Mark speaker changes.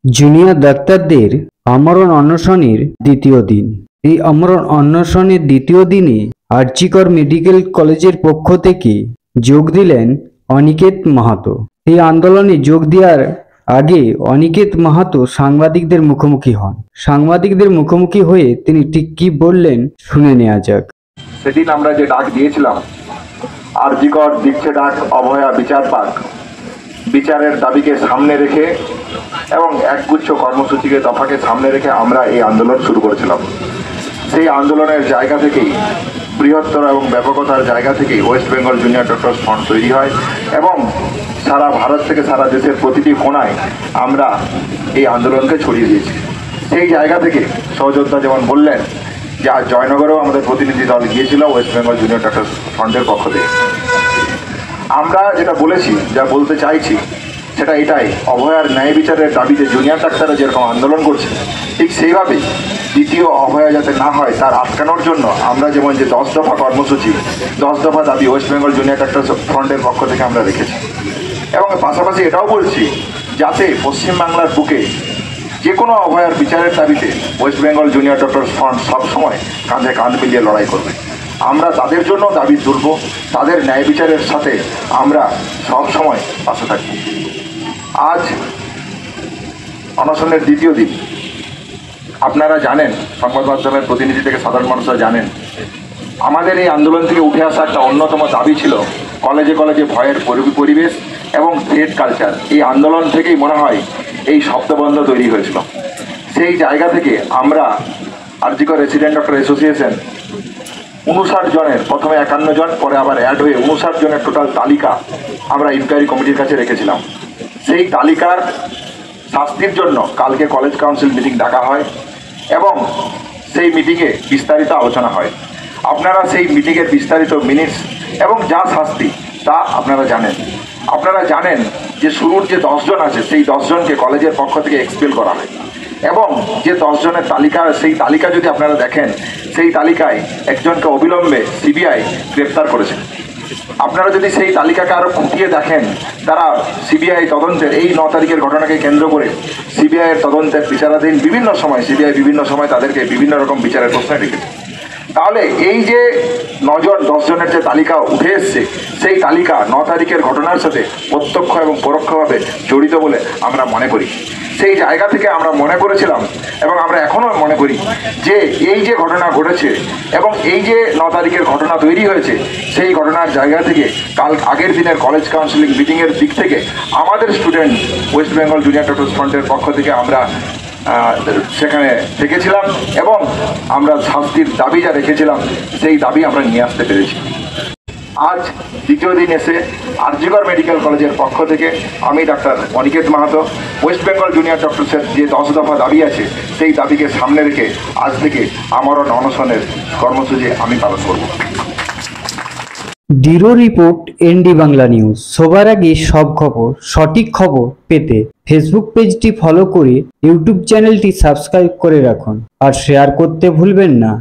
Speaker 1: Junior ডাক্তারদের আমরণ অনশনের দ্বিতীয় দিন। এই আমরণ অনশনের দ্বিতীয় দিনে আরজিকর মেডিকেল কলেজের পক্ষ থেকে যোগ দিলেন অনিকেত মাহাতো। এই আন্দোলনে যোগ দেওয়ার আগে অনিকেত মাহাতো সাংবাদিকদের মুখোমুখি হন। সাংবাদিকদের মুখোমুখি হয়ে তিনি ঠিক কি বললেন শুনে নেওয়া যাক।
Speaker 2: সেদিন আমরা যে ডাক দিয়েছিলাম, আরজিকর দিচ্ছে ডাক, অভয়া বিচার পাক, বিচারের দাবিকে সামনে রেখে এবং একগুচ্ছ কর্মসূচিকে দফাকে সামনে রেখে আমরা এই আন্দোলন শুরু করেছিলাম। সেই আন্দোলনের জায়গা থেকেই, বৃহত্তর এবং ব্যাপকতার জায়গা থেকেই West Bengal junior doctors front তৈরি হয় এবং সারা ভারত থেকে সারা দেশের প্রতিটি কোণায় আমরা এই আন্দোলনকে ছড়িয়ে দিয়েছি। সেই জায়গা থেকে সহযোদ্ধা যেমন বললেন যে আজ জয়নগরেও আমাদের প্রতিনিধি দল গিয়েছিল ওয়েস্ট বেঙ্গল জুনিয়র ডক্টরস ফ্রন্টের পক্ষ থেকে। আমরা যেটা বলেছি, যা বলতে চাইছি সেটা এটাই, অভয়ার ন্যায় বিচারের দাবিতে জুনিয়র ডাক্তাররা যেরকম আন্দোলন করছে, ঠিক সেইভাবেই দ্বিতীয় অভয়া যাতে না হয় তার আটকানোর জন্য আমরা যেমন যে 10 দফা কর্মসূচি, 10 দফা দাবি ওয়েস্ট বেঙ্গল জুনিয়র ডাক্তার ফ্রন্টের পক্ষ থেকে আমরা রেখেছি। এবং পাশাপাশি এটাও বলছি যাতে পশ্চিমবাংলার বুকে যে কোনো অভয়ার বিচারের দাবিতে West Bengal junior doctors front সবসময় কাঁধে কাঁধ মিলিয়ে লড়াই করবে। আমরা তাদের জন্য দাবি তুলব, তাদের ন্যায় বিচারের সাথে আমরা সবসময় পাশে থাকব। আজ অনশনের দ্বিতীয় দিন। আপনারা জানেন, সংবাদ মাধ্যমের প্রতিনিধি থেকে সাধারণ মানুষরা জানেন, আমাদের এই আন্দোলন থেকে উঠে আসা একটা অন্যতম দাবি ছিল কলেজে কলেজে ভয়ের পরিবেশ এবং থ্রেট কালচার। এই আন্দোলন থেকেই মনে হয় এই শব্দবন্ধ তৈরি হয়েছিল। সেই জায়গা থেকে আমরা আরজিকর রেসিডেন্ট ডক্টর অ্যাসোসিয়েশন 59 জনের, প্রথমে 51 জন, পরে আবার অ্যাড হয়ে 59 জনের টোটাল তালিকা আমরা ইনকোয়ারি কমিটির কাছে রেখেছিলাম। সেই তালিকার শাস্তির জন্য কালকে কলেজ কাউন্সিল মিটিং ডাকা হয় এবং সেই মিটিংয়ে বিস্তারিত আলোচনা হয়। আপনারা সেই মিটিংয়ের বিস্তারিত মিনিটস এবং যা শাস্তি তা আপনারা জানেন। আপনারা জানেন যে শুরুর যে 10 জন আছে সেই 10 জনকে কলেজের পক্ষ থেকে এক্সপেল করা হয় এবং যে 10 জনের তালিকা, সেই তালিকা যদি আপনারা দেখেন, সেই তালিকায় একজনকে অবিলম্বে সিবিআই গ্রেপ্তার করেছে। আপনারা যদি সেই তালিকাকে আরও খুঁটিয়ে দেখেন, তারা সিবিআই তদন্তের এই 9 তারিখের ঘটনাকে কেন্দ্র করে সিবিআইয়ের তদন্তের বিচারাধীন বিভিন্ন সময় সিবিআই বিভিন্ন সময় তাদেরকে বিভিন্ন রকম বিচারের প্রশ্নে রেখেছে। তাহলে এই যে 9 জন 10 জনের যে তালিকা উঠে এসছে, সেই তালিকা 9 তারিখের ঘটনার সাথে প্রত্যক্ষ এবং পরোক্ষভাবে জড়িত বলে আমরা মনে করি। সেই জায়গা থেকে আমরা মনে করেছিলাম এবং আমরা এখনও মনে করি যে এই যে ঘটনা ঘটেছে এবং এই যে 9 তারিখের ঘটনা তৈরি হয়েছে, সেই ঘটনার জায়গা থেকে কাল আগের দিনের কলেজ কাউন্সিলিং মিটিংয়ের দিক থেকে আমাদের student West Bengal junior doctors ফ্রন্টের পক্ষ থেকে আমরা সেখানে থেকেছিলাম এবং আমরা শাস্তির দাবি যা রেখেছিলাম সেই দাবি আমরা নিয়ে আসতে পেরেছি। আজ দ্বিতীয় দিন এসে আরজিকর মেডিকেল কলেজের পক্ষ থেকে আমি ডাক্তার Aniket Mahato West Bengal junior ডক্টরসের যে 10 দফা দাবি আছে সেই দাবিকে সামনে রেখে আজ থেকে আমরণ অনশনের কর্মসূচি আমি পালন করব।
Speaker 1: Bureau report, ND Bangla news. সবার আগে সব খবর, সঠিক খবর পেতে ফেসবুক পেজটি ফলো করে ইউটিউব চ্যানেলটি সাবস্ক্রাইব করে রাখুন আর শেয়ার করতে ভুলবেন না।